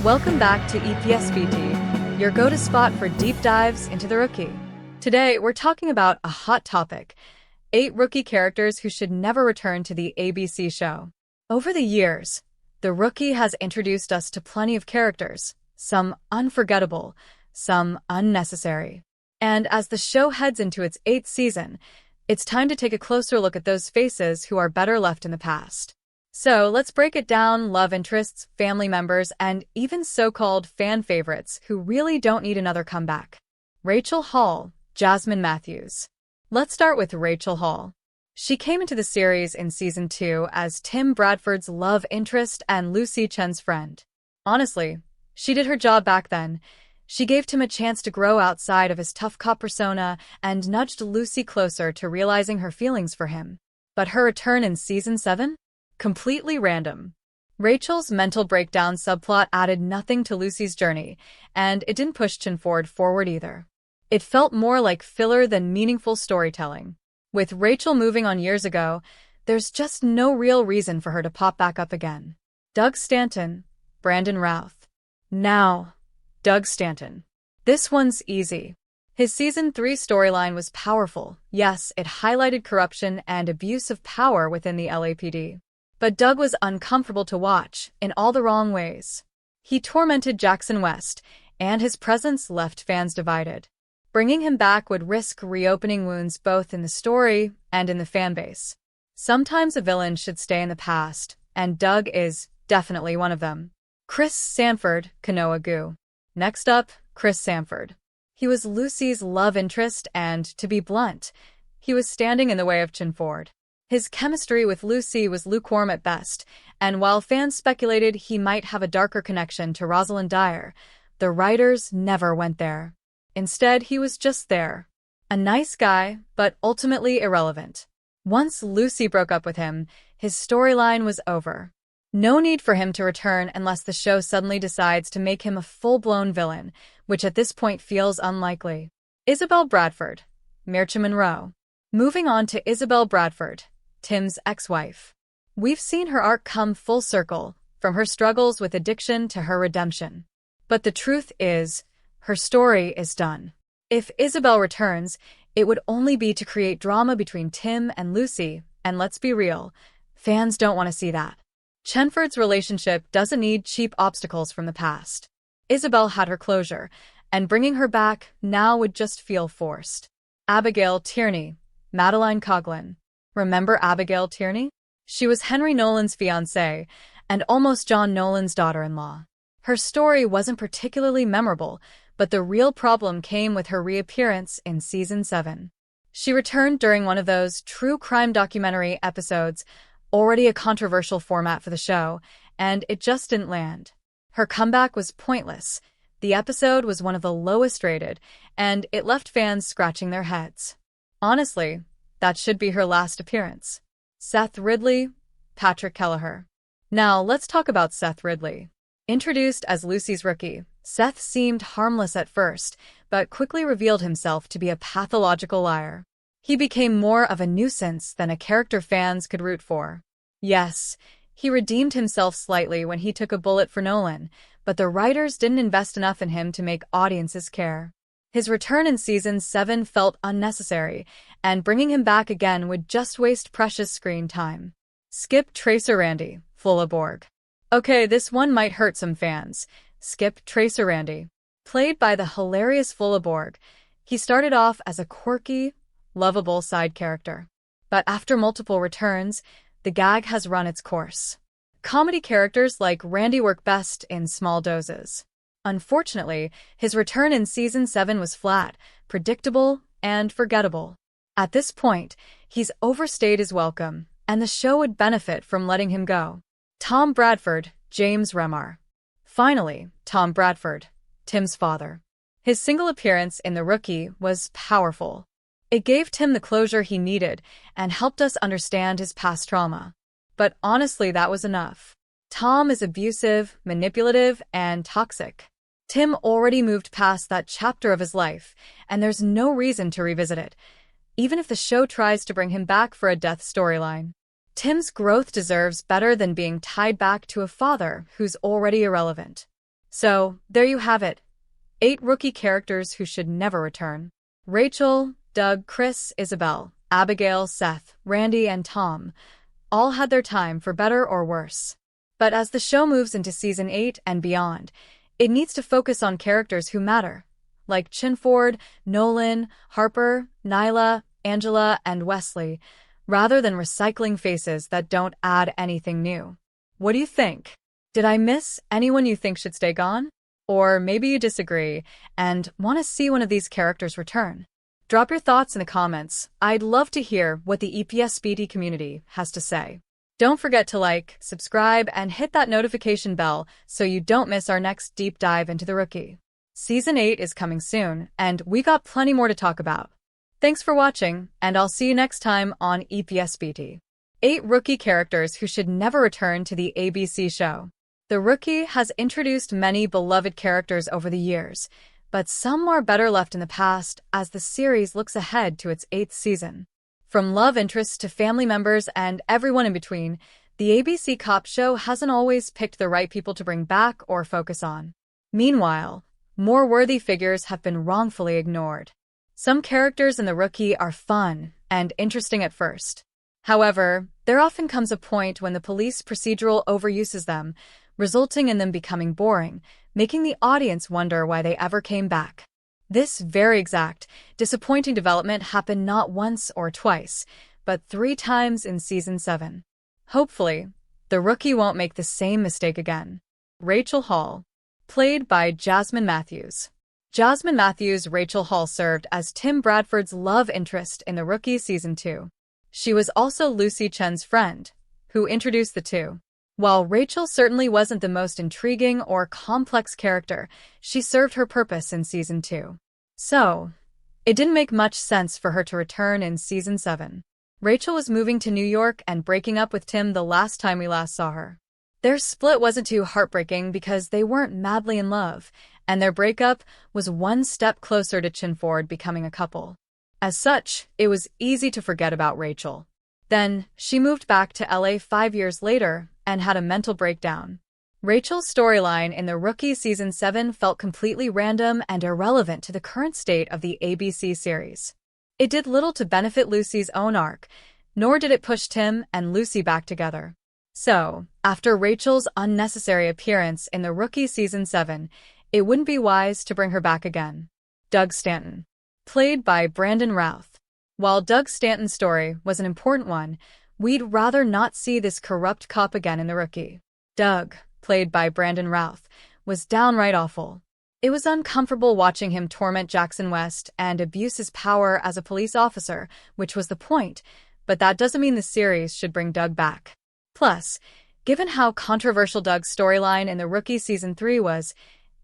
Welcome back to EPSBT, your go-to spot for deep dives into the Rookie. Today, we're talking about a hot topic: 8 Rookie characters who should never return to the ABC show. Over the years, the Rookie has introduced us to plenty of characters, some unforgettable, some unnecessary. And as the show heads into its 8th season, it's time to take a closer look at those faces who are better left in the past. So let's break it down: love interests, family members, and even so-called fan favorites who really don't need another comeback. Rachel Hall, Jasmine Matthews. Let's start with Rachel Hall. She came into the series in Season 2 as Tim Bradford's love interest and Lucy Chen's friend. Honestly, she did her job back then. She gave Tim a chance to grow outside of his tough cop persona and nudged Lucy closer to realizing her feelings for him. But her return in Season 7? Completely random. Rachel's mental breakdown subplot added nothing to Lucy's journey, and it didn't push Chen forward either. It felt more like filler than meaningful storytelling. With Rachel moving on years ago, there's just no real reason for her to pop back up again. Doug Stanton, Brandon Routh. Now, Doug Stanton. This one's easy. His Season 3 storyline was powerful. Yes, it highlighted corruption and abuse of power within the LAPD. But Doug was uncomfortable to watch, in all the wrong ways. He tormented Jackson West, and his presence left fans divided. Bringing him back would risk reopening wounds both in the story and in the fanbase. Sometimes a villain should stay in the past, and Doug is definitely one of them. Chris Sanford, Kanoa Gu. Next up, Chris Sanford. He was Lucy's love interest and, to be blunt, he was standing in the way of Chen Ford. His chemistry with Lucy was lukewarm at best, and while fans speculated he might have a darker connection to Rosalind Dyer, the writers never went there. Instead, he was just there. A nice guy, but ultimately irrelevant. Once Lucy broke up with him, his storyline was over. No need for him to return unless the show suddenly decides to make him a full-blown villain, which at this point feels unlikely. Isabel Bradford, Mircha Monroe. Moving on to Isabel Bradford, Tim's ex-wife. We've seen her arc come full circle, from her struggles with addiction to her redemption. But the truth is, her story is done. If Isabel returns, it would only be to create drama between Tim and Lucy, and let's be real, fans don't want to see that. Chenford's relationship doesn't need cheap obstacles from the past. Isabel had her closure, and bringing her back now would just feel forced. Abigail Tierney, Madeline Coughlin. Remember Abigail Tierney? She was Henry Nolan's fiancée, and almost John Nolan's daughter-in-law. Her story wasn't particularly memorable, but the real problem came with her reappearance in Season 7. She returned during one of those true crime documentary episodes, already a controversial format for the show, and it just didn't land. Her comeback was pointless. The episode was one of the lowest rated, and it left fans scratching their heads. Honestly, that should be her last appearance. Seth Ridley, Patrick Kelleher. Now, let's talk about Seth Ridley. Introduced as Lucy's Rookie, Seth seemed harmless at first, but quickly revealed himself to be a pathological liar. He became more of a nuisance than a character fans could root for. Yes, he redeemed himself slightly when he took a bullet for Nolan, but the writers didn't invest enough in him to make audiences care. His return in Season 7 felt unnecessary, and bringing him back again would just waste precious screen time. Skip Tracer Randy, Flula Borg. Okay, this one might hurt some fans. Skip Tracer Randy. Played by the hilarious Flula Borg, he started off as a quirky, lovable side character. But after multiple returns, the gag has run its course. Comedy characters like Randy work best in small doses. Unfortunately, his return in Season 7 was flat, predictable, and forgettable. At this point, he's overstayed his welcome, and the show would benefit from letting him go. Tom Bradford, James Remar. Finally, Tom Bradford, Tim's father. His single appearance in The Rookie was powerful. It gave Tim the closure he needed and helped us understand his past trauma. But honestly, that was enough. Tom is abusive, manipulative, and toxic. Tim already moved past that chapter of his life, and there's no reason to revisit it, even if the show tries to bring him back for a death storyline. Tim's growth deserves better than being tied back to a father who's already irrelevant. So, there you have it. 8 rookie characters who should never return. Rachel, Doug, Chris, Isabel, Abigail, Seth, Randy, and Tom all had their time for better or worse. But as the show moves into season 8 and beyond, it needs to focus on characters who matter, like Chinford, Nolan, Harper, Nyla, Angela, and Wesley, rather than recycling faces that don't add anything new. What do you think? Did I miss anyone you think should stay gone? Or maybe you disagree and want to see one of these characters return? Drop your thoughts in the comments. I'd love to hear what the EPSBT community has to say. Don't forget to like, subscribe, and hit that notification bell so you don't miss our next deep dive into The Rookie. Season 8 is coming soon, and we got plenty more to talk about. Thanks for watching, and I'll see you next time on EPSBT. 8 rookie characters who should never return to the ABC show. The Rookie has introduced many beloved characters over the years, but some are better left in the past as the series looks ahead to its 8th season. From love interests to family members and everyone in between, the ABC cop show hasn't always picked the right people to bring back or focus on. Meanwhile, more worthy figures have been wrongfully ignored. Some characters in The Rookie are fun and interesting at first. However, there often comes a point when the police procedural overuses them, resulting in them becoming boring, making the audience wonder why they ever came back. This very exact, disappointing development happened not once or twice, but 3 times in Season 7. Hopefully, The Rookie won't make the same mistake again. Rachel Hall, played by Jasmine Matthews. Jasmine Matthews' Rachel Hall served as Tim Bradford's love interest in The Rookie Season 2. She was also Lucy Chen's friend, who introduced the two. While Rachel certainly wasn't the most intriguing or complex character, she served her purpose in Season 2. So, it didn't make much sense for her to return in Season 7. Rachel was moving to New York and breaking up with Tim the last time we last saw her. Their split wasn't too heartbreaking because they weren't madly in love, and their breakup was one step closer to Chinford becoming a couple. As such, it was easy to forget about Rachel. Then, she moved back to LA 5 years later and had a mental breakdown. Rachel's storyline in The Rookie Season 7 felt completely random and irrelevant to the current state of the ABC series. It did little to benefit Lucy's own arc, nor did it push Tim and Lucy back together. So, after Rachel's unnecessary appearance in The Rookie Season 7, it wouldn't be wise to bring her back again. Doug Stanton, played by Brandon Routh. While Doug Stanton's story was an important one, we'd rather not see this corrupt cop again in The Rookie. Doug, played by Brandon Routh, was downright awful. It was uncomfortable watching him torment Jackson West and abuse his power as a police officer, which was the point, but that doesn't mean the series should bring Doug back. Plus, given how controversial Doug's storyline in The Rookie Season 3 was,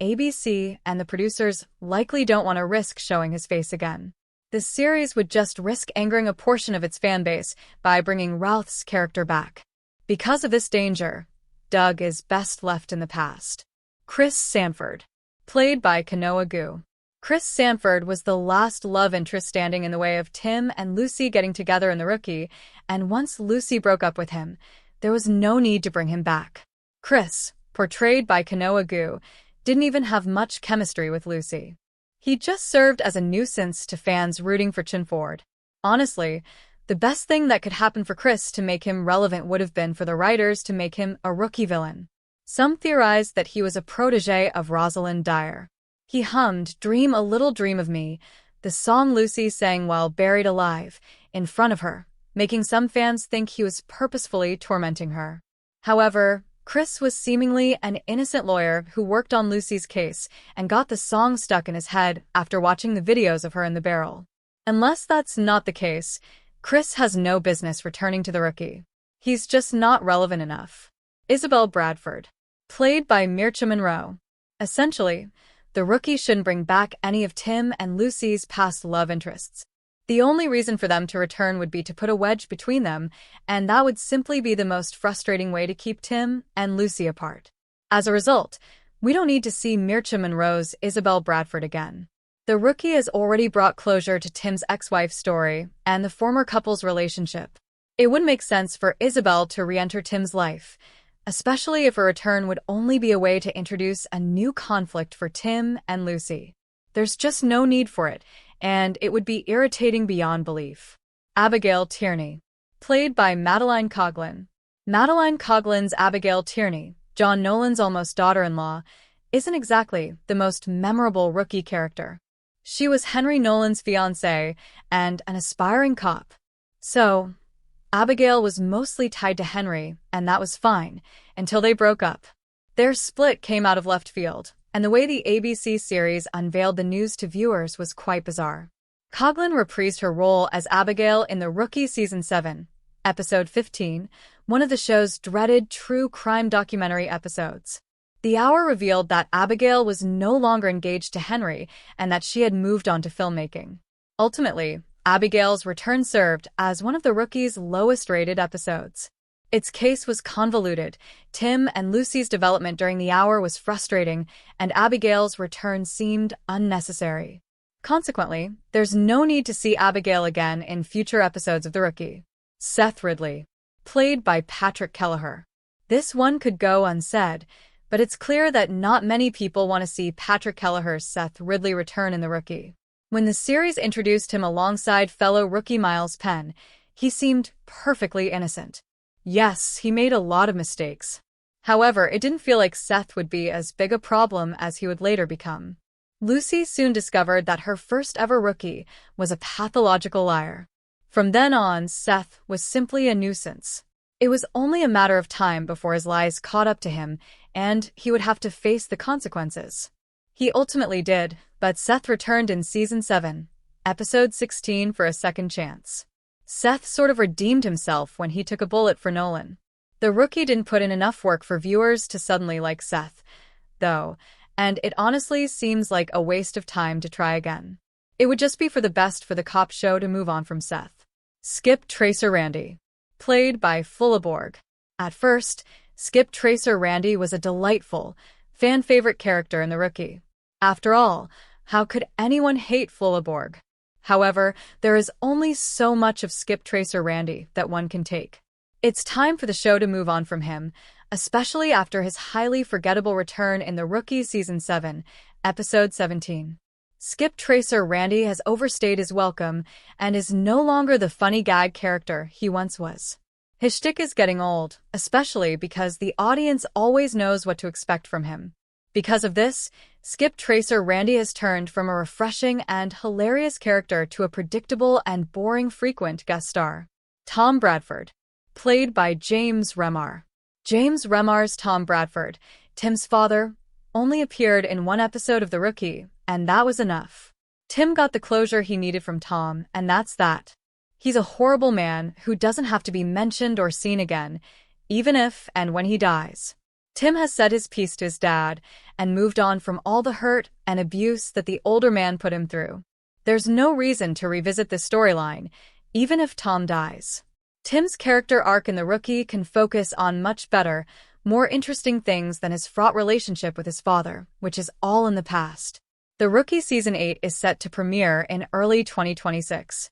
ABC and the producers likely don't want to risk showing his face again. The series would just risk angering a portion of its fanbase by bringing Routh's character back. Because of this danger, Doug is best left in the past. Chris Sanford, played by Kanoa Gu. Chris Sanford was the last love interest standing in the way of Tim and Lucy getting together in The Rookie, and once Lucy broke up with him, there was no need to bring him back. Chris, portrayed by Kanoa Gu, didn't even have much chemistry with Lucy. He just served as a nuisance to fans rooting for Chinford. Honestly, the best thing that could happen for Chris to make him relevant would have been for the writers to make him a rookie villain. Some theorized that he was a protege of Rosalind Dyer. He hummed "Dream a Little Dream of Me," the song Lucy sang while buried alive, in front of her, making some fans think he was purposefully tormenting her. However, Chris was seemingly an innocent lawyer who worked on Lucy's case and got the song stuck in his head after watching the videos of her in the barrel. Unless that's not the case, Chris has no business returning to The Rookie. He's just not relevant enough. Isabel Bradford, played by Mircha Monroe. Essentially, The Rookie shouldn't bring back any of Tim and Lucy's past love interests. The only reason for them to return would be to put a wedge between them, and that would simply be the most frustrating way to keep Tim and Lucy apart. As a result, we don't need to see Mircha Monroe's Isabel Bradford again. The Rookie has already brought closure to Tim's ex-wife's story and the former couple's relationship. It wouldn't make sense for Isabel to re-enter Tim's life, especially if a return would only be a way to introduce a new conflict for Tim and Lucy. There's just no need for it, and it would be irritating beyond belief. Abigail Tierney, played by Madeline Coughlin. Madeline Coughlin's Abigail Tierney, John Nolan's almost daughter-in-law, isn't exactly the most memorable rookie character. She was Henry Nolan's fiancée and an aspiring cop. So, Abigail was mostly tied to Henry, and that was fine, until they broke up. Their split came out of left field, and the way the ABC series unveiled the news to viewers was quite bizarre. Coughlin reprised her role as Abigail in The Rookie Season 7, Episode 15, one of the show's dreaded true crime documentary episodes. The hour revealed that Abigail was no longer engaged to Henry and that she had moved on to filmmaking. Ultimately, Abigail's return served as one of The Rookie's lowest-rated episodes. Its case was convoluted, Tim and Lucy's development during the hour was frustrating, and Abigail's return seemed unnecessary. Consequently, there's no need to see Abigail again in future episodes of The Rookie. Seth Ridley, played by Patrick Kelleher. This one could go unsaid, but it's clear that not many people want to see Patrick Kelleher's Seth Ridley return in The Rookie. When the series introduced him alongside fellow rookie Miles Penn, he seemed perfectly innocent. Yes, he made a lot of mistakes. However, it didn't feel like Seth would be as big a problem as he would later become. Lucy soon discovered that her first-ever rookie was a pathological liar. From then on, Seth was simply a nuisance. It was only a matter of time before his lies caught up to him, and he would have to face the consequences. He ultimately did, but Seth returned in Season 7, Episode 16 for a second chance. Seth sort of redeemed himself when he took a bullet for Nolan. The Rookie didn't put in enough work for viewers to suddenly like Seth, though, and it honestly seems like a waste of time to try again. It would just be for the best for the cop show to move on from Seth. Skip Tracer Randy, played by Fullaborg. At first, Skip Tracer Randy was a delightful, fan-favorite character in The Rookie. After all, how could anyone hate Fullaborg? However, there is only so much of Skip Tracer Randy that one can take. It's time for the show to move on from him, especially after his highly forgettable return in The Rookie Season 7, Episode 17. Skip Tracer Randy has overstayed his welcome and is no longer the funny gag character he once was. His shtick is getting old, especially because the audience always knows what to expect from him. Because of this, Skip Tracer Randy has turned from a refreshing and hilarious character to a predictable and boring frequent guest star. Tom Bradford, played by James Remar. James Remar's Tom Bradford, Tim's father, only appeared in one episode of The Rookie, and that was enough. Tim got the closure he needed from Tom, and that's that. He's a horrible man who doesn't have to be mentioned or seen again, even if and when he dies. Tim has said his piece to his dad and moved on from all the hurt and abuse that the older man put him through. There's no reason to revisit this storyline, even if Tom dies. Tim's character arc in The Rookie can focus on much better, more interesting things than his fraught relationship with his father, which is all in the past. The Rookie Season 8 is set to premiere in early 2026.